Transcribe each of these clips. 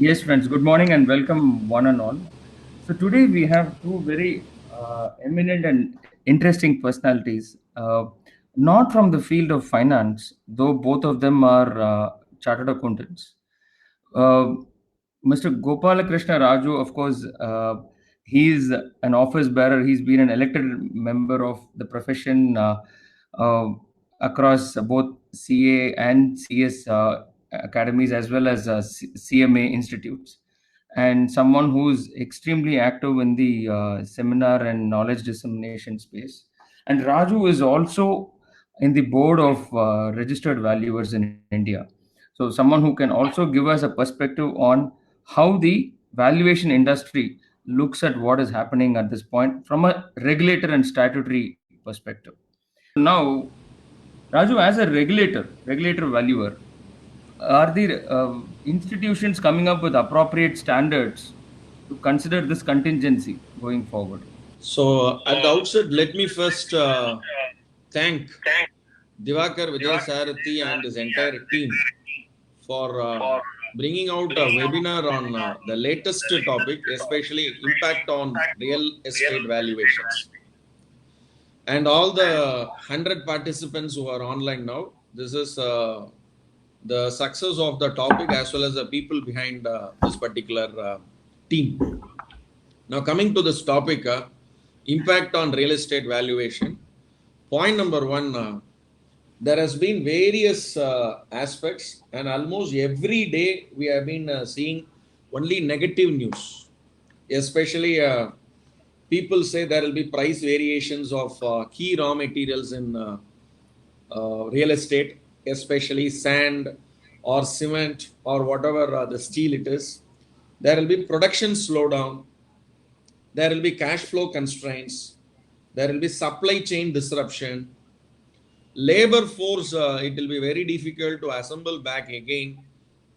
Yes, friends, good morning and welcome one and all. So, today we have two very eminent and interesting personalities, not from the field of finance, though both of them are chartered accountants. Uh, Mr. Gopalakrishna Raju, of course, he is an office bearer. He's been an elected member of the profession uh, across both CA and CS academies as well as CMA institutes, and someone who's extremely active in the seminar and knowledge dissemination space. And Raju is also in the board of registered valuers in India. So, someone who can also give us a perspective on how the valuation industry looks at what is happening at this point from a regulator and statutory perspective. So, now, Raju, as a regulator valuer, are the institutions coming up with appropriate standards to consider this contingency going forward? So, at the outset, let me first thank Divakar Vijay Sarathi and his entire team for bringing out a webinar on the latest topic, especially impact on real estate valuations. And all the 100 participants who are online now, this is the success of the topic as well as the people behind this particular team. Now, coming to this topic, impact on real estate valuation. Point number one, there has been various aspects, and almost every day we have been seeing only negative news. Especially, people say there will be price variations of key raw materials in real estate, especially sand or cement or whatever the steel it is. There will be production slowdown. There will be cash flow constraints. There will be supply chain disruption. Labor force, it will be very difficult to assemble back again.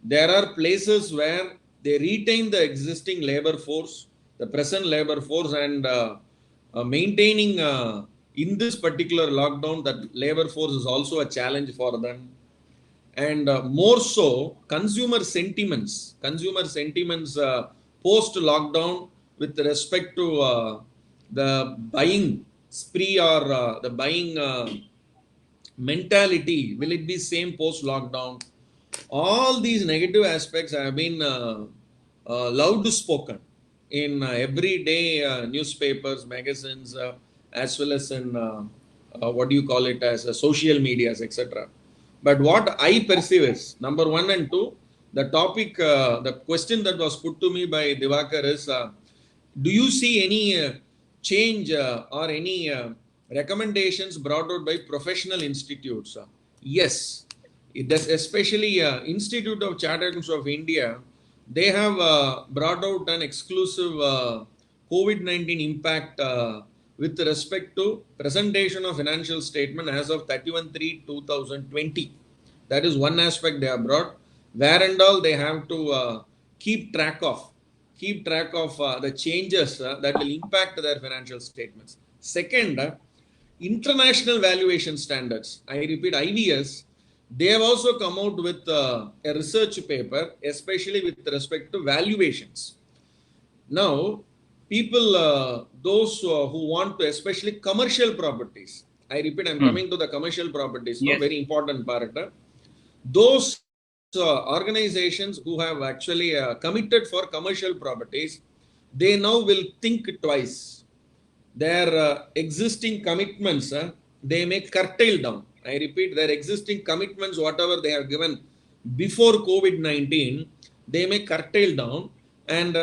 There are places where they retain the existing labor force, the present labor force, and maintaining in this particular lockdown that labor force is also a challenge for them. And more so, consumer sentiments post lockdown with respect to the buying spree or the buying mentality, will it be same post lockdown? All these negative aspects have been loud spoken in everyday newspapers, magazines, as well as in what do you call it as social medias, etc. But what I perceive is number one and two, the topic, the question that was put to me by Divakar is, do you see any change or any recommendations brought out by professional institutes? Yes, it does, especially Institute of Chartered Accountants of India. They have brought out an exclusive COVID-19 impact with respect to presentation of financial statement as of 31/3/2020. That is one aspect they have brought, where and all they have to keep track of the changes that will impact their financial statements. Second, international valuation standards. I repeat, IVS. They have also come out with a research paper, especially with respect to valuations. Now, people, those who want to, especially commercial properties. I repeat, I'm coming to the commercial properties. No, Yes. very important part. Those organizations who have actually committed for commercial properties, they now will think twice. Their existing commitments, they may curtail down. I repeat, their existing commitments, whatever they have given before COVID-19, they may curtail down, and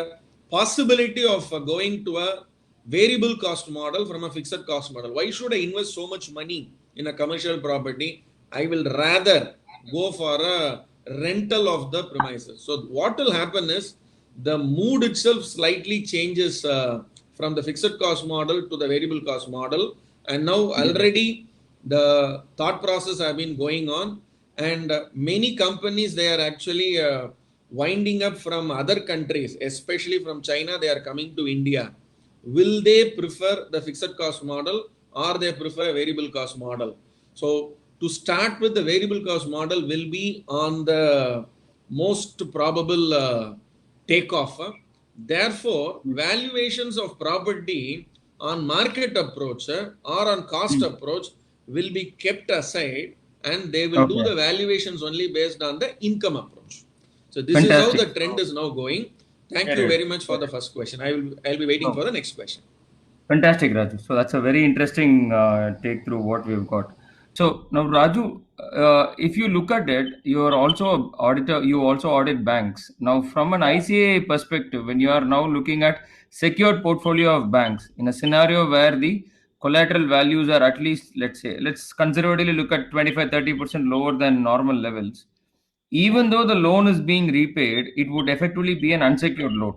possibility of going to a variable cost model from a fixed cost model. Why should I invest so much money in a commercial property? I will rather go for a rental of the premises. So what will happen is the mood itself slightly changes from the fixed cost model to the variable cost model, and now already the thought process have been going on, and many companies, they are actually winding up from other countries, especially from China. They are coming to India. Will they prefer the fixed cost model or they prefer a variable cost model? So to start with, the variable cost model will be on the most probable take off. Therefore, valuations of property on market approach or on cost approach will be kept aside, and they will do the valuations only based on the income approach. So this is how the trend is now going. Thank you very much for the first question. I'll be waiting for the next question. Fantastic, Raju. So that's a very interesting take through what we've got. So now, Raju, if you look at it, you are also an auditor. You also audit banks. Now, from an ICA perspective, when you are now looking at secured portfolio of banks in a scenario where the collateral values are at least, let's conservatively look at 25-30% lower than normal levels. Even though the loan is being repaid, it would effectively be an unsecured loan.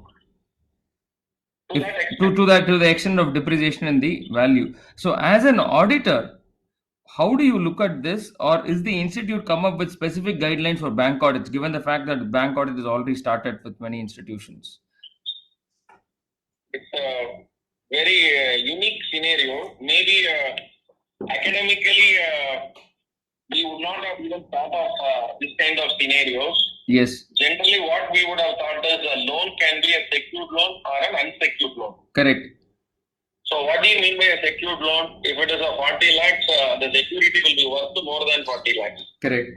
To the extent of depreciation in the value. So as an auditor, how do you look at this, or is the institute come up with specific guidelines for bank audits, given the fact that bank audit is already started with many institutions? It's a very unique scenario. Maybe academically we would not have even thought of this kind of scenarios. Yes. Generally, what we would have thought is a loan can be a secured loan or an unsecured loan. Correct. So what do you mean by a secured loan? If it is a 40 lakhs, the security will be worth more than 40 lakhs. Correct.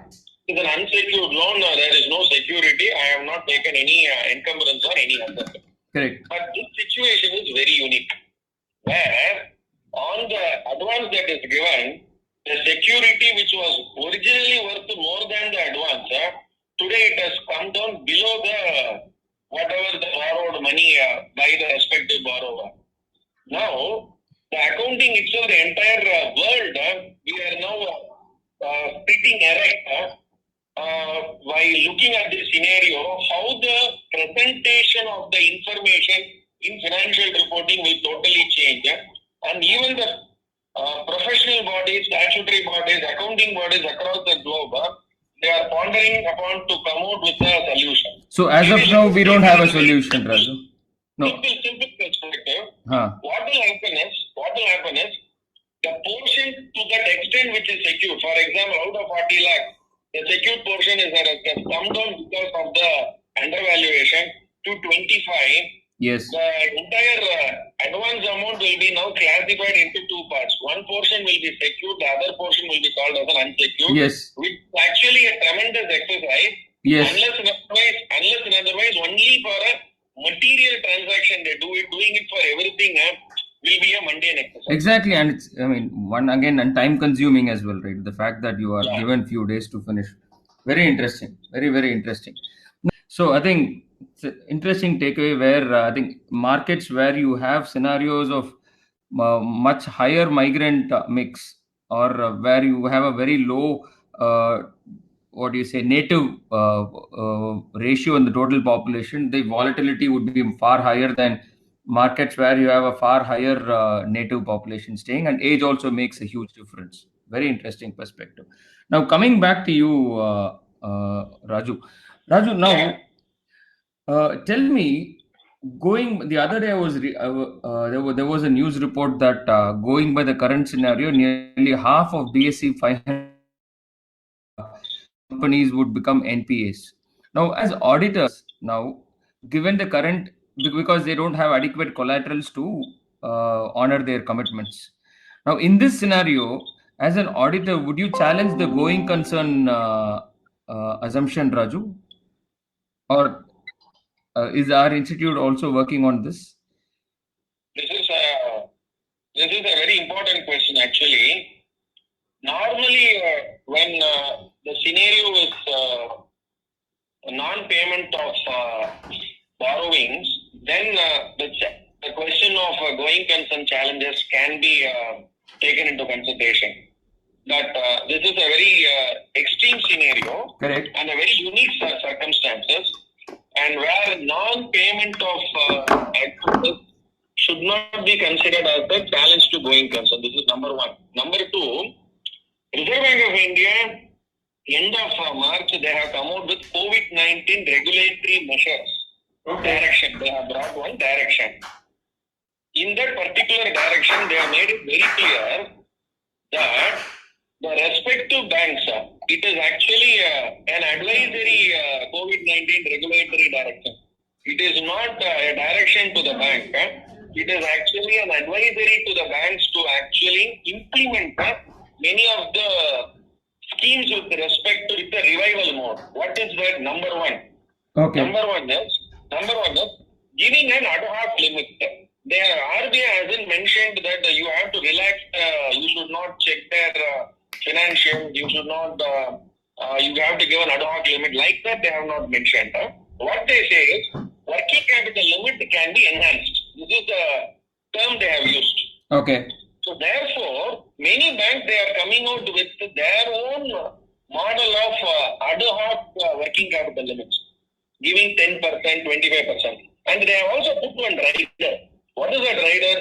With an unsecured loan, there is no security. I have not taken any encumbrance or any asset. Correct. But this situation is very unique, where on the advance that is given, the security which was originally worth more than the advance, today it has come down below the whatever the borrowed money by the respective borrower. Now, the accounting itself, the entire world, we are now sitting erect by looking at this scenario, how the presentation of the information in financial reporting will totally change. And even the professional bodies, statutory bodies, accounting bodies across the globe, they are pondering upon to come out with a solution. So as of now, we don't have a solution, Raju. No. Simple perspective. What will happen is the portion to that extent which is secured. For example, out of 40 lakhs, the secured portion has come down because of the undervaluation to 25. Yes. The entire advance amount will be now classified into two parts. One portion will be secured, the other portion will be called as an unsecured. Yes. Which is actually a tremendous exercise. Yes. Unless and otherwise, only for a material transaction they do it. Doing it for everything will be a mundane exercise. Exactly, and it's and time consuming as well, right? The fact that you are given few days to finish. Very interesting. Very, very interesting. So I think it's an interesting takeaway where I think markets where you have scenarios of much higher migrant mix, or where you have a very low native ratio in the total population, the volatility would be far higher than markets where you have a far higher native population staying, and age also makes a huge difference. Very interesting perspective. Now coming back to you, Raju. Now tell me, the other day there was a news report that going by the current scenario, nearly half of BSE 500 companies would become NPAs. Now, as auditors, given the current, because they don't have adequate collaterals to honor their commitments. Now, in this scenario, as an auditor, would you challenge the going concern assumption, Raju? Or is our institute also working on this? This is a very important question, actually. Normally, when the scenario is non-payment of borrowings, then the question of going concern challenges can be taken into consideration. But this is a very extreme scenario. Correct. And a very unique circumstances, and where non-payment of expenses should not be considered as a challenge to going concern. This is number one. Number two, Reserve Bank of India, end of March, they have come out with COVID-19 regulatory measures. Direction. They have brought one direction. In that particular direction, they have made it very clear that the respective banks, it is actually an advisory COVID-19 regulatory direction. It is not a direction to the bank. It is actually an advisory to the banks to actually implement many of the schemes with respect to the revival mode. What is that? Number one. Okay. Number one is giving an ad hoc limit. The RBI hasn't mentioned that you have to relax. You should not check their financials. You should not. You have to give an ad hoc limit like that. They have not mentioned. What they say is working capital limit can be enhanced. This is the term they have used. Okay. So therefore, many banks they are coming out with their own model of ad hoc working capital limits, giving 10%, 25%. And they have also put one rider. What is that rider?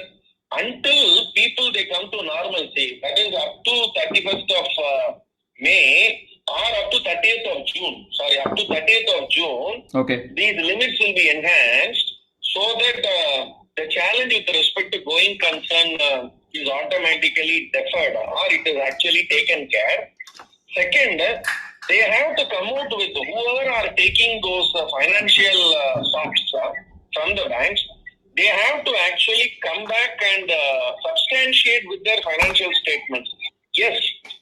Until people they come to normalcy, that is up to 31st of May or up to 30th of June. Sorry, up to 30th of June. Okay. These limits will be enhanced so that the challenge with respect to going concern is automatically deferred or it is actually taken care. Second, they have to come out with whoever are taking those financial socks from the banks, they have to actually come back and substantiate with their financial statements. Yes,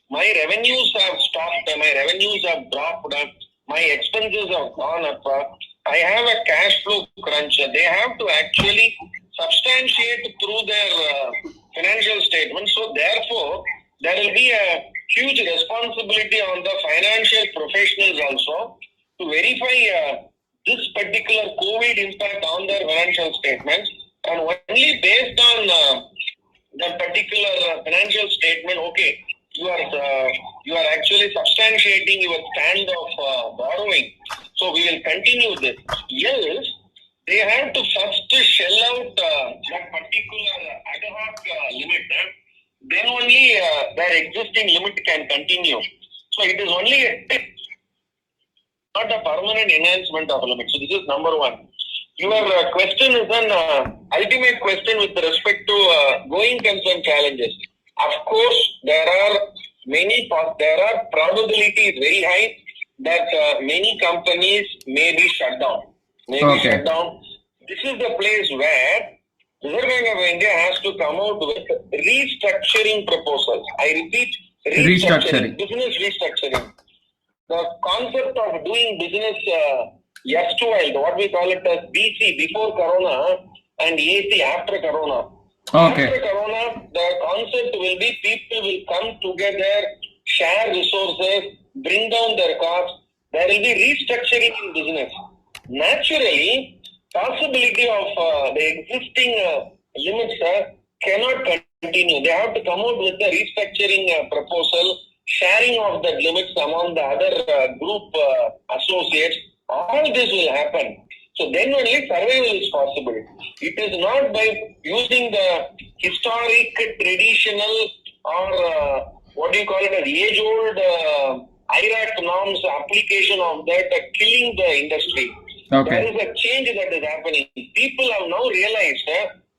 my revenues have stopped, my revenues have dropped, my expenses have gone up, I have a cash flow crunch. They have to actually substantiate through their financial statements. So therefore, there will be a huge responsibility on the financial professionals also to verify this particular COVID impact on their financial statements, and only based on that particular financial statement, okay, you are actually substantiating your stand of borrowing. So we will continue this. Yes, they have to first shell out that particular ad hoc limit. Then only their existing limit can continue. So it is only a tip, not a permanent enhancement of limit. So this is number one. Your question is an ultimate question with respect to going concern challenges. Of course, there are probabilities very high that many companies may be shut down. This is the place where Reserve Bank of India has to come out with restructuring proposals. I repeat, Restructuring. Business restructuring. The concept of doing business erstwhile, what we call it as BC, before Corona, and AC, after Corona. Okay. After Corona, the concept will be people will come together, share resources, bring down their costs. There will be restructuring in business. Naturally, possibility of the existing limits cannot continue. They have to come out with a restructuring proposal, sharing of the limits among the other group associates. All this will happen. So then only survival is possible. It is not by using the historic, traditional, or what do you call it, as age-old IRAC norms application of that killing the industry. Okay. There is a change that is happening. People have now realized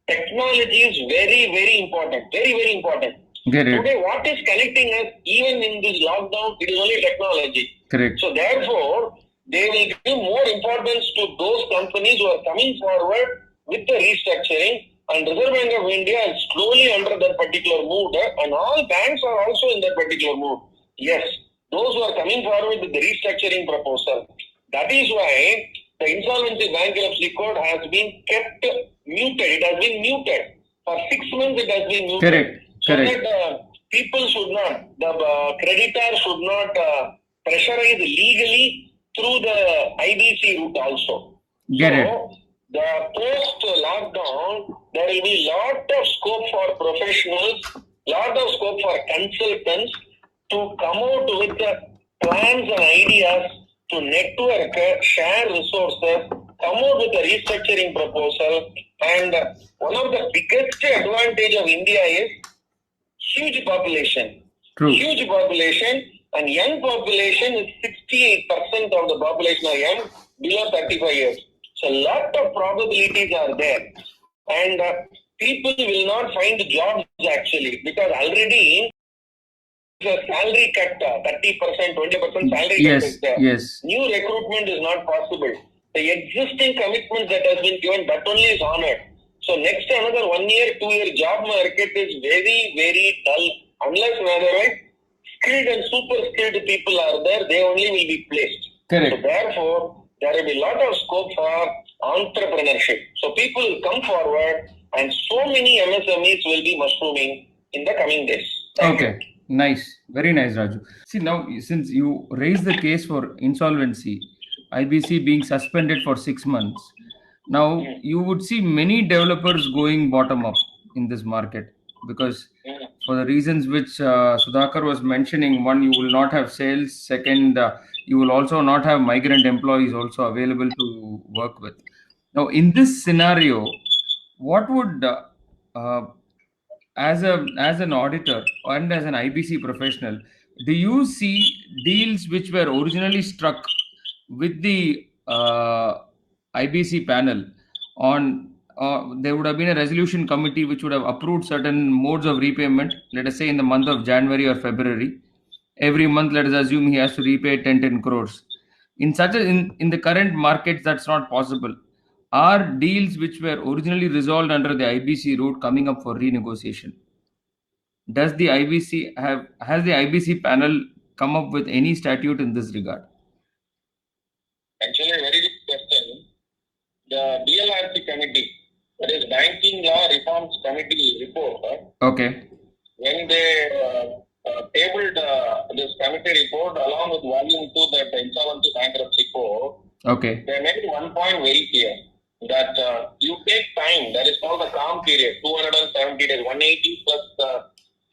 technology is very, very important. Very, very important. Get it. Today, what is connecting us, even in this lockdown, it is only technology. Correct. So therefore, they will give more importance to those companies who are coming forward with the restructuring, and Reserve Bank of India is slowly under that particular mood, and all banks are also in that particular mood. Yes, those who are coming forward with the restructuring proposal. That is why the Insolvency Bankruptcy Code has been kept muted. It has been muted. For 6 months it has been muted. Correct. So that people should not, the creditor should not pressurize legally through the IBC route also. Get it. The post-lockdown, there will be lot of scope for professionals, lot of scope for consultants to come out with the plans and ideas to network, share resources, come out with a restructuring proposal. And one of the biggest advantage of India is huge population. True. Huge population, and young population is 68% of the population are young, below 35 years. So a lot of probabilities are there. And people will not find jobs actually, because already the salary cut, 30%, 20% salary cut is there. Yes. New recruitment is not possible. The existing commitments that has been given, that only is honored. So next another 1 year, 2 year job market is very, very dull. Unless and otherwise, skilled and super skilled people are there, they only will be placed. Correct. So therefore, there will be a lot of scope for entrepreneurship. So people will come forward and so many MSMEs will be mushrooming in the coming days. Thank you. Okay, nice. Very nice, Raju. See, now, since you raised the case for insolvency, IBC being suspended for 6 months, now you would see many developers going bottom up in this market because for the reasons which Sudhakar was mentioning, one, you will not have sales. Second, you will also not have migrant employees also available to work with. Now, in this scenario, what would as an auditor and as an IBC professional, do you see deals which were originally struck with the IBC panel on there would have been a resolution committee which would have approved certain modes of repayment, let us say in the month of January or February. Every month, let us assume he has to repay 10 crores. In the current markets, that's not possible. Are deals which were originally resolved under the IBC route coming up for renegotiation? Has the IBC panel come up with any statute in this regard? Actually, a very good question. The BLRC committee, that is Banking Law Reforms Committee report, Okay. when they tabled this committee report along with volume 2, that insolvency bankruptcy code, Okay. they made one point very clear that you take time, that is called the calm period, 270 days, 180 plus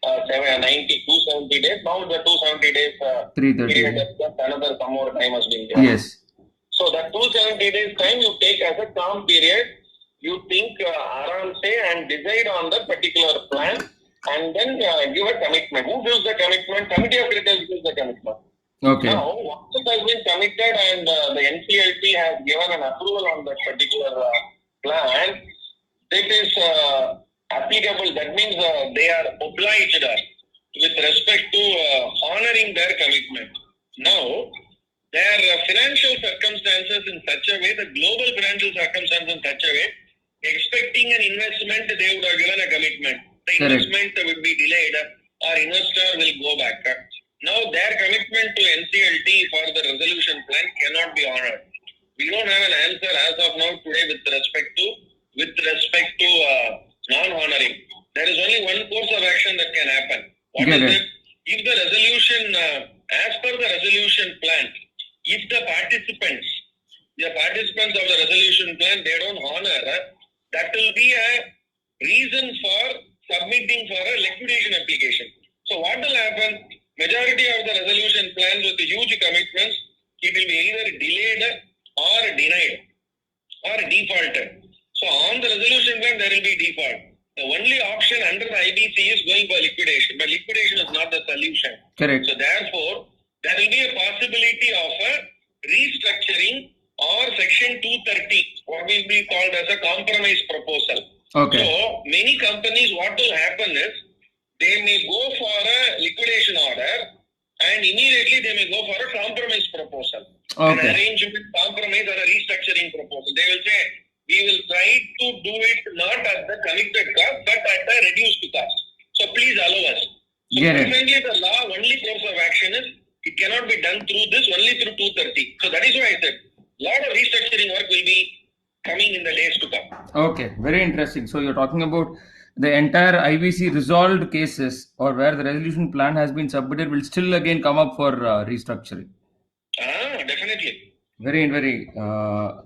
90, 270 days. Now the 270 days 330. period, just another some more time has been given. Yes. So that 270 days time you take as a calm period, you think around say and decide on the particular plan and then give a commitment. Who gives the commitment? Committee of Creditors gives the commitment. Okay. Now, once it has been committed and the NCLT has given an approval on that particular plan, it is applicable. That means they are obliged with respect to honoring their commitment. Now, their financial circumstances in such a way, the global financial circumstances in such a way, expecting an investment, they would have given a commitment. The Correct. investment will be delayed or investor will go back. Now their commitment to NCLT for the resolution plan cannot be honored. We don't have an answer as of now today with respect to non-honoring. There is only one course of action that can happen. What Get is it. it? If the resolution, as per the resolution plan, if the participants of the resolution plan, they don't honor, that will be a reason for submitting for a liquidation application. So what will happen? Majority of the resolution plans with huge commitments, it will be either delayed or denied or defaulted. So on the resolution plan, there will be default. The only option under the IBC is going for liquidation, but liquidation is not the solution. Correct. So therefore, there will be a possibility of a restructuring or section 230, what will be called as a compromise proposal. Okay. So many companies, what will happen is, they may go for a liquidation order and immediately they may go for a compromise proposal. Okay. An arrangement, compromise or a restructuring proposal. They will say, we will try to do it not at the committed cost but at a reduced cost. So please allow us. So Get it. presently the law only course of action is, it cannot be done through this, only through 230. So that is why I said, lot of restructuring work will be coming in the days to come. Okay. Very interesting. So you're talking about the entire IBC resolved cases or where the resolution plan has been submitted will still again come up for restructuring. Definitely. Very, very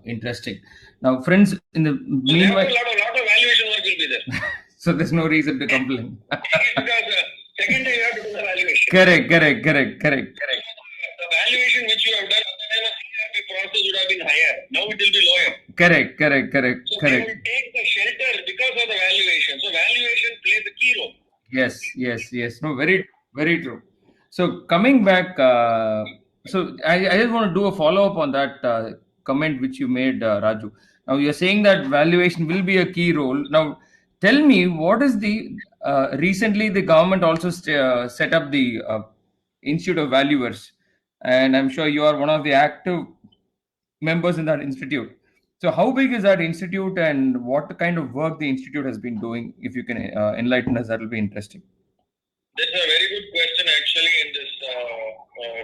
interesting. Now, friends, in the So meanwhile, therefore, lot of valuation work will be there. so there's no reason to complain. Because second time you have to do the valuation. Correct. The valuation which you have done at the time of CRP process would have been higher. Now it will be lower. Correct. So they will take the shelter because of the valuation. So valuation plays a key role. Yes. No, very, very true. So coming back, so I just want to do a follow up on that comment which you made, Raju. Now you're saying that valuation will be a key role. Now, tell me what is the recently the government also set up the Institute of Valuers, and I'm sure you are one of the active members in that institute. So how big is that institute, and what kind of work the institute has been doing? If you can enlighten us, that will be interesting. That's a very good question actually in this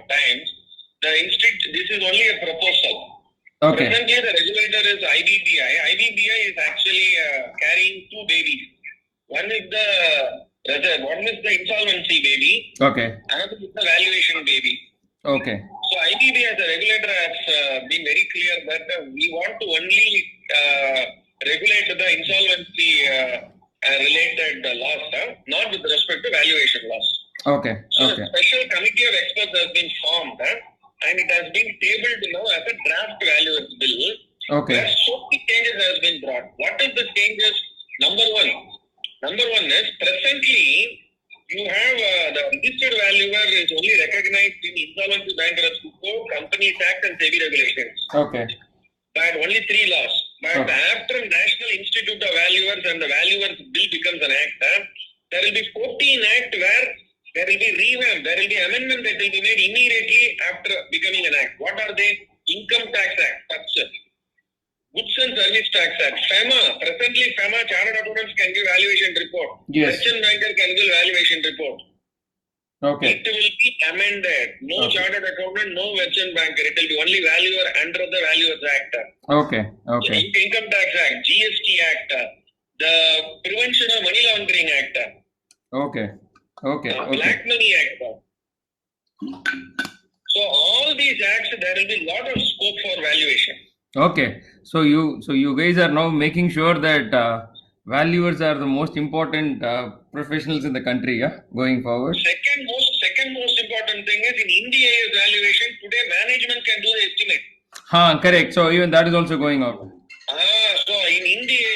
times. The institute, this is only a proposal. Okay. Presently, the regulator is IBBI. IBBI is actually carrying two babies. One is the insolvency baby. Okay. Another is the valuation baby. Okay. So IBBI as a regulator has been very clear that we want to only regulate the insolvency related laws, not with respect to valuation laws. Okay. So Okay. a special committee of experts has been formed and it has been tabled now as a draft valuers bill. Okay. Where so many changes has been brought. What is the changes? Number one is presently you have the registered valuer is only recognized in Insolvency Bankruptcy Code, Companies Act and SEBI regulations. Okay. But only 3 laws. But Okay. after National Institute of Valuers and the Valuers Bill becomes an act, there will be 14 act where there will be revamp, there will be amendment that will be made immediately after becoming an act. What are they? Income Tax Act, first. Goods and Service Tax Act. FEMA, presently FEMA, Chartered Accountants can give valuation report. Yes. Merchant banker can give valuation report. Okay. It will be amended. No Okay. chartered accountant, no merchant banker. It will be only valuer under the Valuers Act. Okay. Okay. Income Tax Act, GST Act, the Prevention of Money Laundering Act, Okay. Okay. Okay. Black Money Act. So all these acts, there will be a lot of scope for valuation. Okay. So you guys are now making sure that valuers are the most important professionals in the country, yeah, going forward. Second most important thing is in India valuation today management can do the estimate. Correct. So even that is also going out. So in India,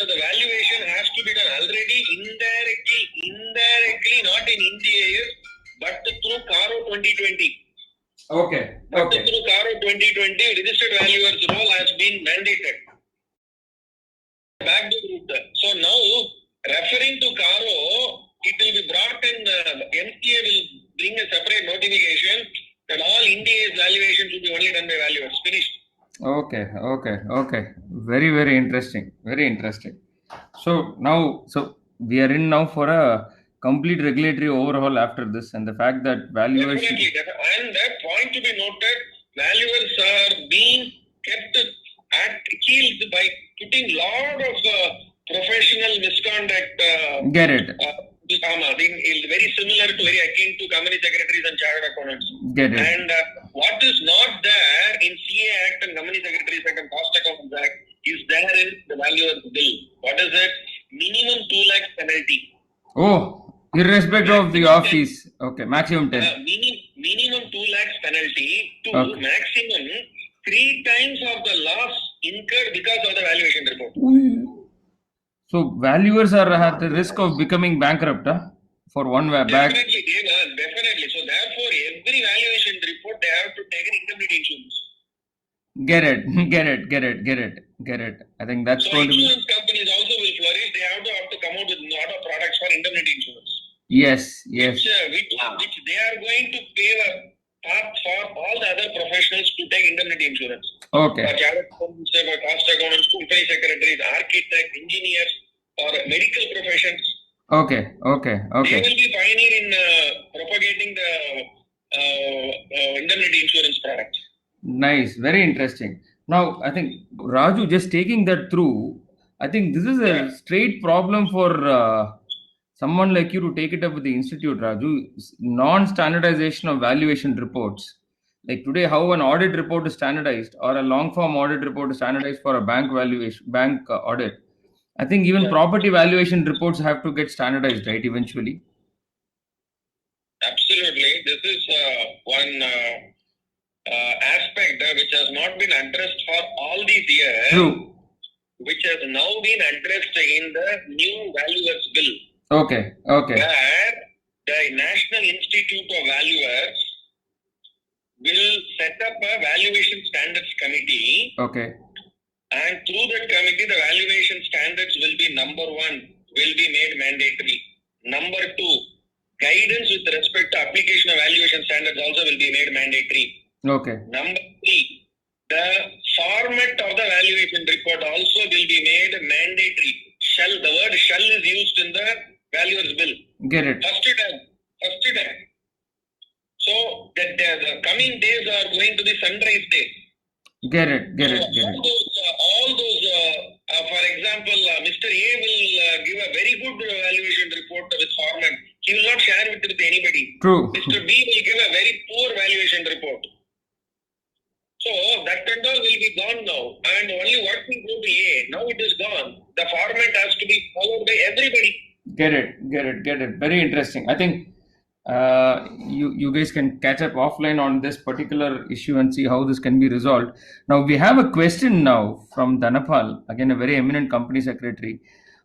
the valuation has to be done already indirectly, not in India, but through CARO 2020. Okay. But Okay. through CARO 2020, registered valuer's role has been mandated. Back to route. So now, referring to CARO, it will be brought in, MCA will bring a separate notification that all India's valuation should be only done by valuers. Finished. Okay. Okay. Okay. Very, very interesting. Very interesting. So we are in now for a complete regulatory overhaul after this, and the fact that valuation. Definitely. And that point to be noted, valuers are being kept at heels by putting lot of professional misconduct. Get it. Very similar to, very akin to company secretaries and chartered accountants. Get it. And what is not there in CA Act and Company Secretaries Act and Cost Accountants Act is there in the valuer's bill. What is it? Minimum 2 lakhs penalty. Oh, irrespective of the off fees. Okay, maximum 10. Minimum 2 lakhs penalty to Okay. maximum 3 times of the loss incurred because of the valuation report. So valuers are at the risk of becoming bankrupt, for one back. Definitely, definitely. So therefore, every valuation report they have to take an indemnity insurance. Get it. I think that's So going to be. insurance companies also will flourish. They have to come out with a lot of products for indemnity insurance. Yes. Which they are going to pave a path for all the other professionals to take indemnity insurance. Okay. For chartered accountants, for cost accountants, company secretaries, architects, engineers, or medical professions. Okay. They will be pioneer in propagating the indemnity insurance product. Nice. Very interesting. Now, I think Raju, just taking that through, I think this is a straight problem for someone like you to take it up with the institute, Raju. Non-standardization of valuation reports. Like today, how an audit report is standardized or a long form audit report is standardized for a bank audit. I think even property valuation reports have to get standardized, right? Eventually. Absolutely. This is one aspect which has not been addressed for all these years. True. Which has now been addressed in the new valuers bill. Okay. Where the National Institute of Valuers will set up a valuation standards committee. Okay. And through that committee, the valuation standards will be number 1, will be made mandatory. Number 2, guidance with respect to application of valuation standards also will be made mandatory. Okay. Number 3, the format of the valuation report also will be made mandatory. The word shall is used in the valuer's bill. Get it. First time. So the coming days are going to be sunrise days. Get it. All those for example, Mr. A will give a very good valuation report with format. He will not share it with anybody. True. Mr. B will give a very poor valuation report. So that and all will be gone now, and only what will go to A. Now it is gone. The format has to be followed by everybody. Get it. Very interesting. I think you guys can catch up offline on this particular issue and see how this can be resolved. Now we have a question now from Dhanapal, again a very eminent company secretary,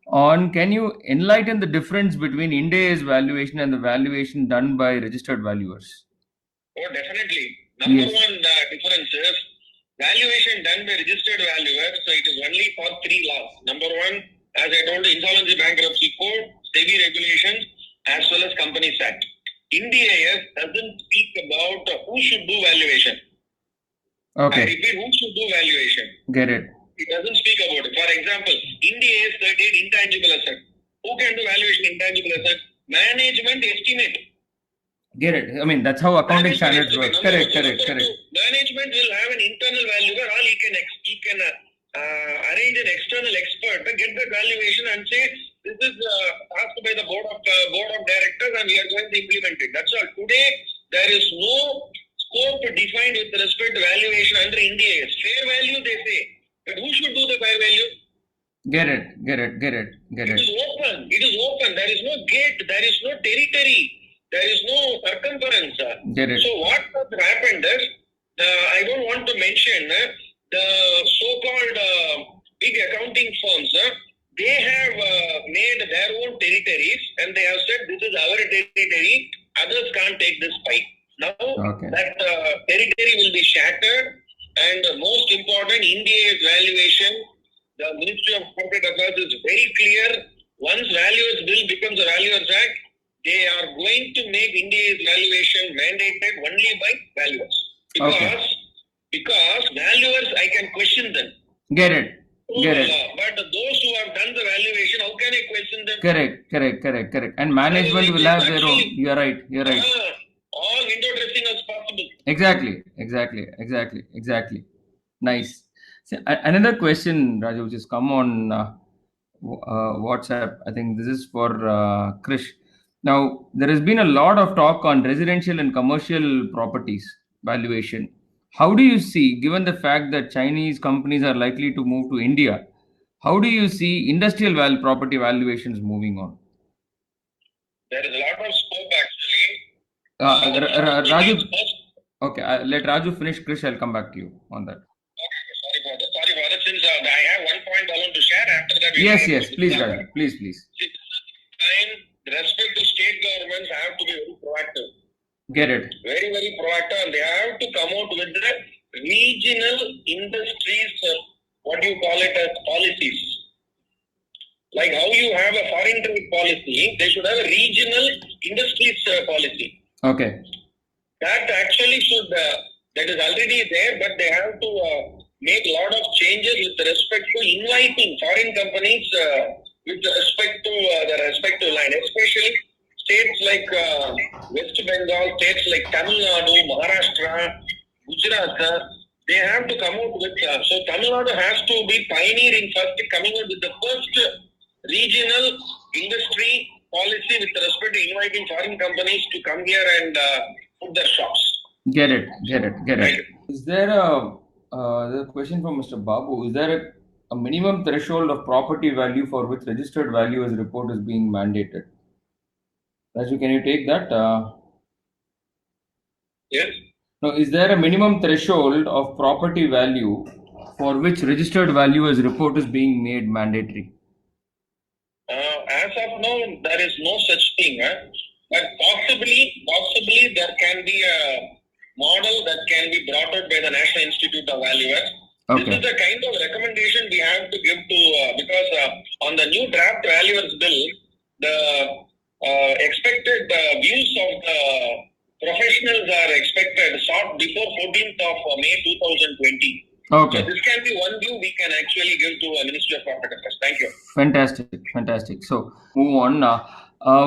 on can you enlighten the difference between Ind AS valuation and the valuation done by registered valuers? Oh, definitely. Number Yes. one difference is valuation done by registered valuers. So it is only for 3 laws. Number one, as I told you, Insolvency Bankruptcy Code, SEBI regulations, as well as Companies Act. Ind AS doesn't speak about who should do valuation. I Okay, repeat, who should do valuation? get it. It doesn't speak about it. For example, Ind AS 38 intangible asset. Who can do valuation intangible asset? Management estimate. Get it. I mean, that's how accounting Management standards work. estimate. Correct. Number two, management will have an internal valuer, or he can arrange an external expert to get the valuation and say this is asked by the board of directors and we are going to implement it. That's all. Today there is no scope defined with respect to valuation under Ind AS. Fair value they say, but who should do the fair value? Get it. It is open. There is no gate. There is no territory. There is no circumference. Get it. So what has happened is, I don't want to mention the so-called big accounting firms. They have made their own territories and they have said this is our territory. Others can't take this pie. Now Okay. that territory will be shattered, and most important, Ind AS valuation. The Ministry of Corporate Affairs is very clear. Once Valuers Bill becomes a Valuers Act, they are going to make Ind AS valuation mandated only by valuers. Because valuers, I can question them. Get it. But those who have done the valuation, how can I question them? Correct. And management will have their own. You're right. All window dressing as possible. Exactly. Nice. So, another question, Raju, which has come on WhatsApp. I think this is for Krish. Now, there has been a lot of talk on residential and commercial properties valuation. How do you see, given the fact that Chinese companies are likely to move to India, how do you see industrial property valuations moving on? There is a lot of scope actually. Raju, okay, let Raju finish. Krish, I'll come back to you on that. Sorry for that. Since I have one point I want to share, after that. Yes, please, Raju. Please. With respect to state governments, have to be very proactive. Get it. Very, very proactive, and they have to come out with the regional industries, what you call it as policies. Like how you have a foreign trade policy, they should have a regional industries policy. Okay. That actually should, that is already there, but they have to make a lot of changes with respect to inviting foreign companies with respect to the respective line, especially states like West Bengal, states like Tamil Nadu, Maharashtra, Gujarat, they have to come out with, so Tamil Nadu has to be pioneering first, coming out with the first regional industry policy with respect to inviting foreign companies to come here and put their shops. Get it. Is there there's a question from Mr. Babu? Is there a minimum threshold of property value for which registered valuers report is being mandated? Raju, can you take that? Yes. No, is there a minimum threshold of property value for which registered valuers report is being made mandatory? As of now, there is no such thing. But possibly there can be a model that can be brought out by the National Institute of Valuers. Okay. This is the kind of recommendation we have to give to, because on the new draft Valuers Bill, the expected views of the professionals are expected sought before 14th of May 2020. Okay. So this can be one view we can actually give to a Ministry of Corporate Affairs. Thank you. Fantastic. So move on.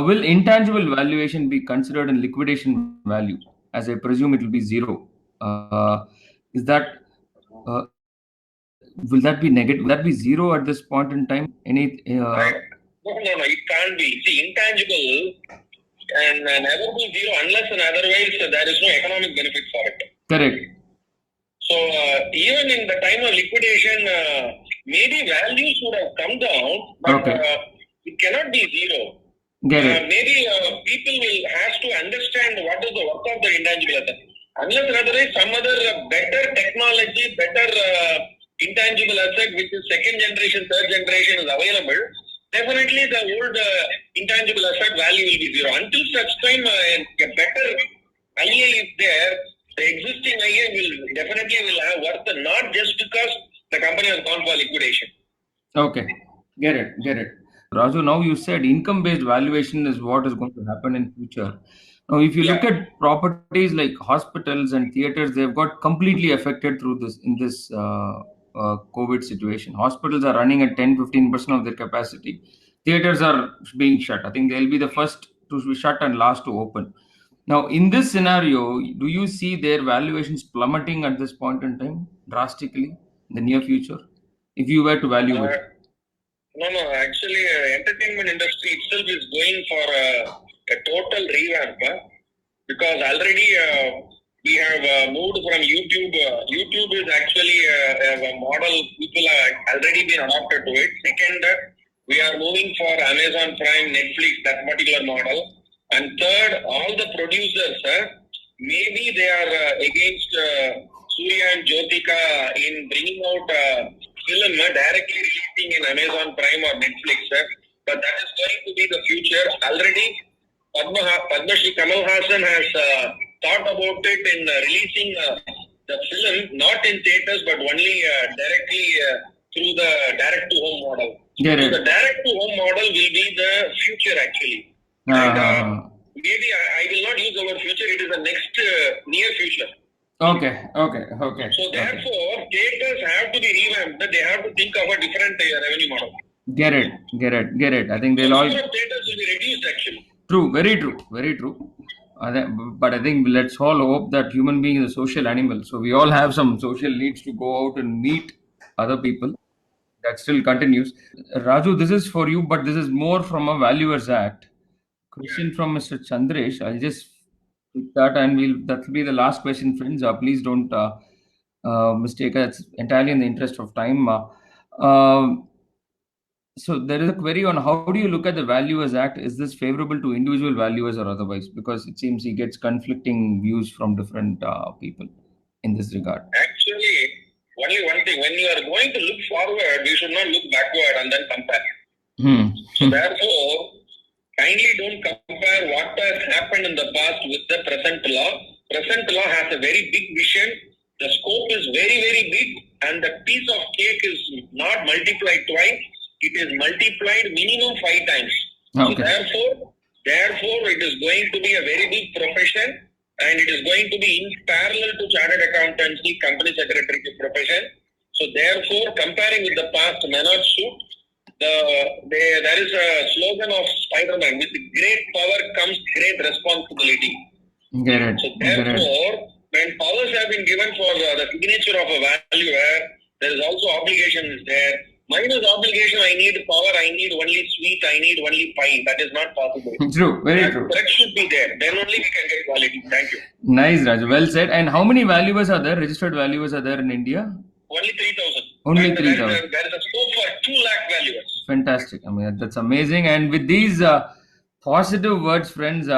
Will intangible valuation be considered in liquidation value? As I presume it will be zero. Is that will that be negative? Will that be zero at this point in time? Any? Right. No, it can't be. See, intangible and never be zero unless and otherwise there is no economic benefit for it. Correct. So even in the time of liquidation, maybe values would have come down, but Okay. it cannot be zero. Get it. Maybe people will have to understand what is the worth of the intangible asset. Unless and otherwise some other better technology, better intangible asset which is second generation, third generation is available, definitely the old intangible asset value will be zero. Until such time a better IA is there, the existing IA will definitely have worth, not just because the company has gone for liquidation. Okay. Get it. Raju, now you said income-based valuation is what is going to happen in future. Now, if you look at properties like hospitals and theaters, they've got completely affected through this in this COVID situation. Hospitals are running at 10-15% of their capacity. Theaters are being shut. I think they'll be the first to be shut and last to open. Now, in this scenario, do you see their valuations plummeting at this point in time drastically in the near future? If you were to value it. No. Actually, entertainment industry itself is going for a total revamp because already we have moved from YouTube. YouTube is actually a model people have already been adopted to it. Second, we are moving for Amazon Prime, Netflix, that particular model. And third, all the producers, maybe they are against Surya and Jyotika in bringing out film directly releasing in Amazon Prime or Netflix, but that is going to be the future. Already, Padma Shri Kamal Hassan has thought about it in releasing the film not in theaters but only directly through the direct-to-home model. So the direct-to-home model will be the future actually. And maybe I will not use the word future; it is the next near future. Okay. So therefore, theaters have to be revamped. They have to think of a different revenue model. Get it. I think they'll all. Number of theaters will be reduced actually. True. Very true. But I think let's all hope that human being is a social animal. So we all have some social needs to go out and meet other people. That still continues. Raju, this is for you, but this is more from a Valuers Act. Question from Mr. Chandresh. I'll just pick that and that will be the last question, friends. Please don't mistake it. It's entirely in the interest of time. So there is a query on how do you look at the Valuers Act? Is this favorable to individual valuers or otherwise? Because it seems he gets conflicting views from different people in this regard. Actually, only one thing. When you are going to look forward, you should not look backward and then compare. So therefore, kindly don't compare what has happened in the past with the present law. Present law has a very big vision. The scope is very, very big, and the piece of cake is not multiplied twice. It is multiplied minimum 5 times. Okay. So therefore, it is going to be a very big profession, and it is going to be in parallel to chartered accountancy, company secretary profession. So therefore, comparing with the past may not suit. There is a slogan of Spider-Man: with great power comes great responsibility. Get it. So therefore, when powers have been given for the signature of a valuer, there is also obligation is there. Minus obligation, I need power, I need only sweet, I need only pie. That is not possible. True, very true. That should be there. Then only we can get quality. Thank you. Nice, Raju. Well said. And how many valuers are there? Registered valuers are there in India? Only 3,000. Only 3,000. There is a scope for 2 lakh valuers. Fantastic. I mean, that's amazing. And with these positive words, friends,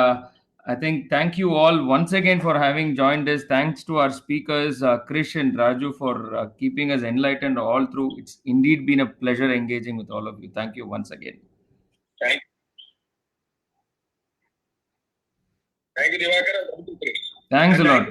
I think thank you all once again for having joined us. Thanks to our speakers, Krish and Raju, for keeping us enlightened all through. It's indeed been a pleasure engaging with all of you. Thank you once again. Thank you, Divakar. Thanks a lot.